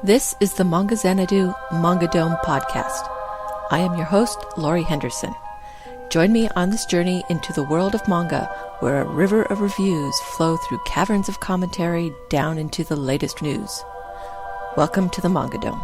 This is the Manga Xanadu Manga Dome podcast. I am your host, Laurie Henderson. Join me on this journey into the world of manga, where a river of reviews flow through caverns of commentary down into the latest news. Welcome to the Manga Dome.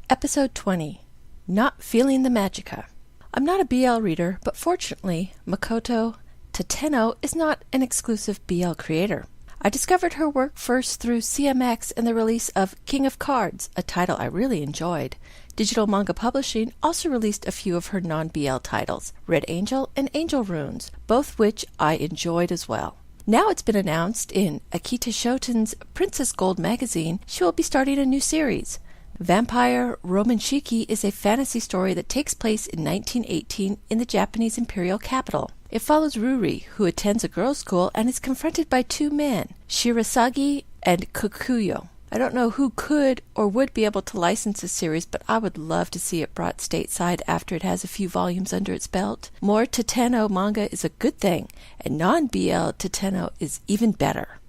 Episode 20, Not Feeling the Magica. I'm not a BL reader, but fortunately, Makoto Tateno is not an exclusive BL creator. I discovered her work first through CMX and the release of King of Cards, a title I really enjoyed. Digital Manga Publishing also released a few of her non-BL titles, Red Angel and Angel Runes, both which I enjoyed as well. Now it's been announced in Akita Shoten's Princess Gold magazine she will be starting a new series. Vampire Roman Shiki is a fantasy story that takes place in 1918 in the Japanese imperial capital. It follows Ruri, who attends a girls' school and is confronted by two men, Shirasagi and Kokuyo. I don't know who could or would be able to license this series, but I would love to see it brought stateside after it has a few volumes under its belt. More Tateno manga is a good thing, and non-BL Tateno is even better.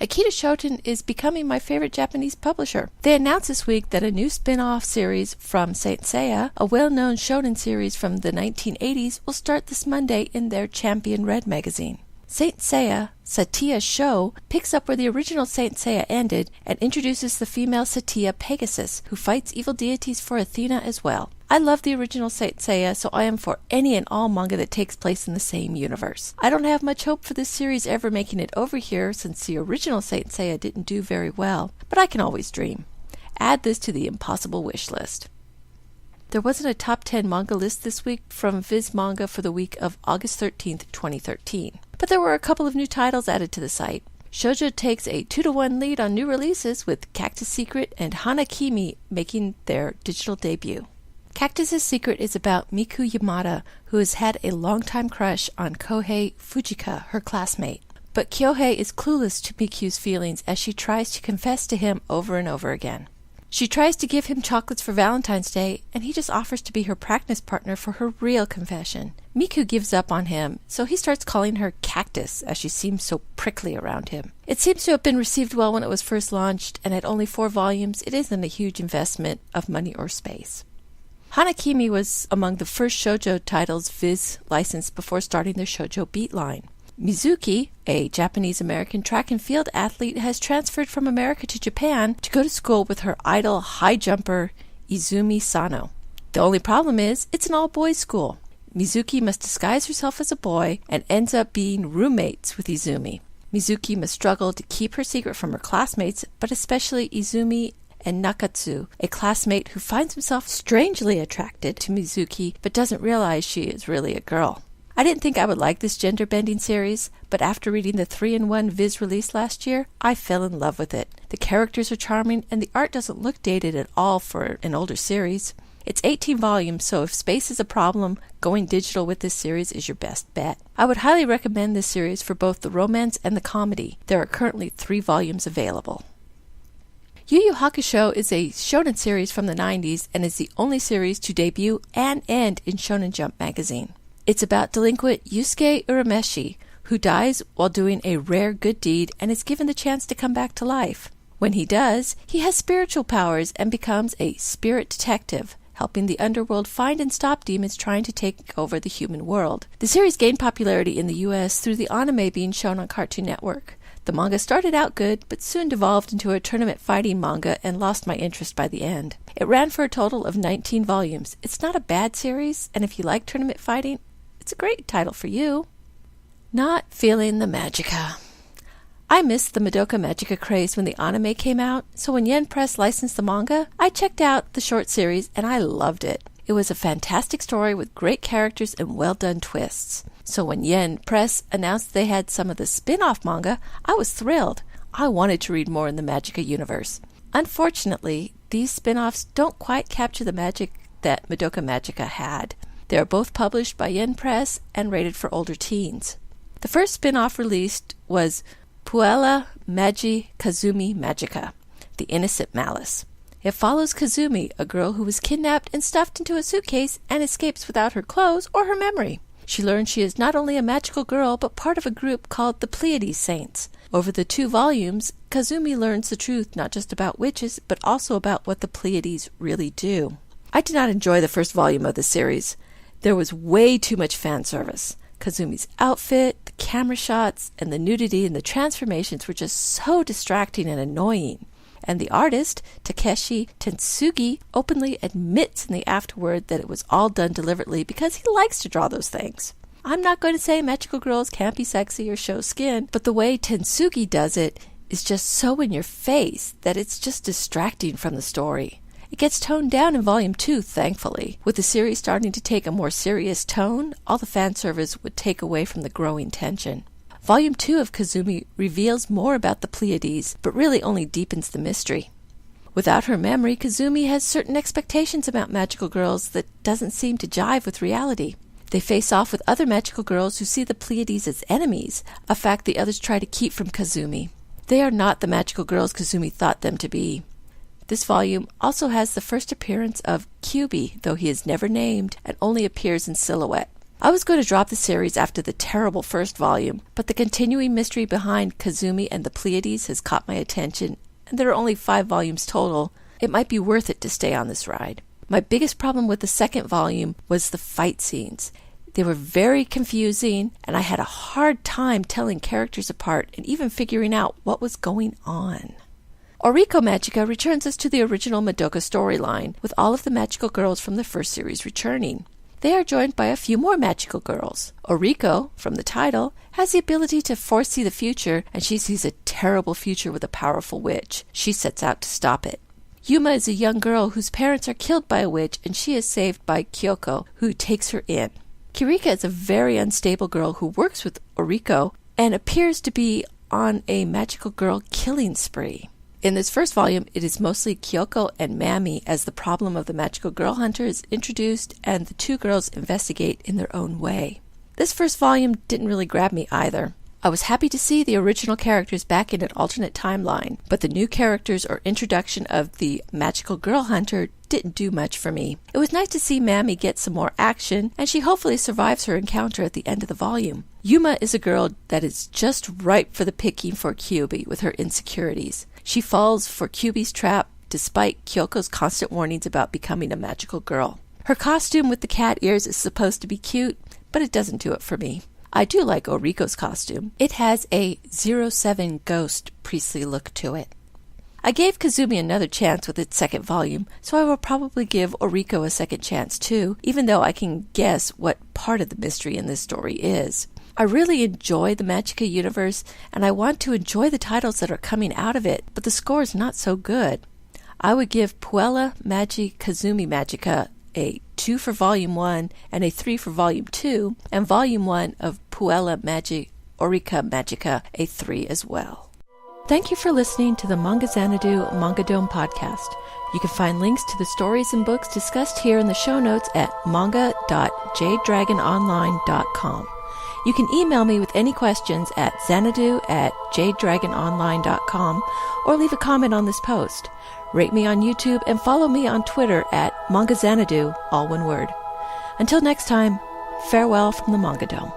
Akita Shoten is becoming my favorite Japanese publisher. They announced this week that a new spin-off series from Saint Seiya, a well-known shonen series from the 1980s, will start this Monday in their Champion Red magazine. Saint Seiya, Satya Show, picks up where the original Saint Seiya ended and introduces the female Satya Pegasus, who fights evil deities for Athena as well. I love the original Saint Seiya, so I am for any and all manga that takes place in the same universe. I don't have much hope for this series ever making it over here since the original Saint Seiya didn't do very well, but I can always dream. Add this to the impossible wish list. There wasn't a top 10 manga list this week from Vizmanga for the week of August 13th, 2013. But there were a couple of new titles added to the site. Shoujo takes a 2-to-1 lead on new releases with Cactus Secret and Hanakimi making their digital debut. Cactus's Secret is about Miku Yamada, who has had a long-time crush on Kohei Fujika, her classmate. But Kyohei is clueless to Miku's feelings as she tries to confess to him over and over again. She tries to give him chocolates for Valentine's Day, and he just offers to be her practice partner for her real confession. Miku gives up on him, so he starts calling her Cactus, as she seems so prickly around him. It seems to have been received well when it was first launched, and at only 4 volumes, it isn't a huge investment of money or space. Hanakimi was among the first shoujo titles Viz licensed before starting their shoujo beat line. Mizuki, a Japanese-American track and field athlete, has transferred from America to Japan to go to school with her idol high jumper Izumi Sano. The only problem is, it's an all-boys school. Mizuki must disguise herself as a boy and ends up being roommates with Izumi. Mizuki must struggle to keep her secret from her classmates, but especially Izumi and Nakatsu, a classmate who finds himself strangely attracted to Mizuki but doesn't realize she is really a girl. I didn't think I would like this gender-bending series, but after reading the 3-in-1 Viz release last year, I fell in love with it. The characters are charming, and the art doesn't look dated at all for an older series. It's 18 volumes, so if space is a problem, going digital with this series is your best bet. I would highly recommend this series for both the romance and the comedy. There are currently 3 volumes available. Yu Yu Hakusho is a shonen series from the 90s and is the only series to debut and end in Shonen Jump magazine. It's about delinquent Yusuke Urameshi, who dies while doing a rare good deed and is given the chance to come back to life. When he does, he has spiritual powers and becomes a spirit detective, helping the underworld find and stop demons trying to take over the human world. The series gained popularity in the US through the anime being shown on Cartoon Network. The manga started out good, but soon devolved into a tournament fighting manga and lost my interest by the end. It ran for a total of 19 volumes. It's not a bad series, and if you like tournament fighting, it's a great title for you. Not Feeling the Magica. I missed the Madoka Magica craze when the anime came out, so when Yen Press licensed the manga, I checked out the short series and I loved it. It was a fantastic story with great characters and well-done twists. So when Yen Press announced they had some of the spin-off manga, I was thrilled. I wanted to read more in the Magica universe. Unfortunately, these spin-offs don't quite capture the magic that Madoka Magica had. They are both published by Yen Press and rated for older teens. The first spin-off released was Puella, Magi, Kazumi Magica, The Innocent Malice. It follows Kazumi, a girl who was kidnapped and stuffed into a suitcase and escapes without her clothes or her memory. She learns she is not only a magical girl, but part of a group called the Pleiades Saints. Over the 2 volumes, Kazumi learns the truth not just about witches, but also about what the Pleiades really do. I did not enjoy the first volume of the series. There was way too much fan service. Kazumi's outfit, the camera shots, and the nudity and the transformations were just so distracting and annoying. And the artist, Takeshi Tentsugi, openly admits in the afterword that it was all done deliberately because he likes to draw those things. I'm not going to say magical girls can't be sexy or show skin, but the way Tentsugi does it is just so in your face that it's just distracting from the story. It gets toned down in Volume 2, thankfully. With the series starting to take a more serious tone, all the fan service would take away from the growing tension. Volume 2 of Kazumi reveals more about the Pleiades, but really only deepens the mystery. Without her memory, Kazumi has certain expectations about magical girls that doesn't seem to jive with reality. They face off with other magical girls who see the Pleiades as enemies, a fact the others try to keep from Kazumi. They are not the magical girls Kazumi thought them to be. This volume also has the first appearance of Kyubi, though he is never named and only appears in silhouette. I was going to drop the series after the terrible first volume, but the continuing mystery behind Kazumi and the Pleiades has caught my attention, and there are only 5 volumes total. It might be worth it to stay on this ride. My biggest problem with the second volume was the fight scenes. They were very confusing, and I had a hard time telling characters apart and even figuring out what was going on. Oriko Magica returns us to the original Madoka storyline, with all of the magical girls from the first series returning. They are joined by a few more magical girls. Oriko, from the title, has the ability to foresee the future, and she sees a terrible future with a powerful witch. She sets out to stop it. Yuma is a young girl whose parents are killed by a witch, and she is saved by Kyoko, who takes her in. Kirika is a very unstable girl who works with Oriko and appears to be on a magical girl killing spree. In this first volume, it is mostly Kyoko and Mami as the problem of the magical girl hunter is introduced, and the 2 girls investigate in their own way. This first volume didn't really grab me either. I was happy to see the original characters back in an alternate timeline, but the new characters or introduction of the magical girl hunter didn't do much for me. It was nice to see Mami get some more action, and she hopefully survives her encounter at the end of the volume. Yuma is a girl that is just ripe for the picking for Kyubi with her insecurities. She falls for Kyubi's trap despite Kyoko's constant warnings about becoming a magical girl. Her costume with the cat ears is supposed to be cute, but it doesn't do it for me. I do like Oriko's costume. It has a 07 ghost priestly look to it. I gave Kazumi another chance with its second volume, so I will probably give Oriko a second chance too, even though I can guess what part of the mystery in this story is. I really enjoy the Magica universe, and I want to enjoy the titles that are coming out of it, but the score is not so good. I would give Puella, Magi, Kazumi Magica a 2 for Volume 1 and a 3 for Volume 2, and Volume 1 of Puella, Magi, Oriko Magica a 3 as well. Thank you for listening to the Manga Xanadu Manga Dome podcast. You can find links to the stories and books discussed here in the show notes at manga.jdragononline.com. You can email me with any questions at xanadu@jdragononline.com or leave a comment on this post. Rate me on YouTube and follow me on Twitter at Manga Xanadu, all one word. Until next time, farewell from the Manga Dome.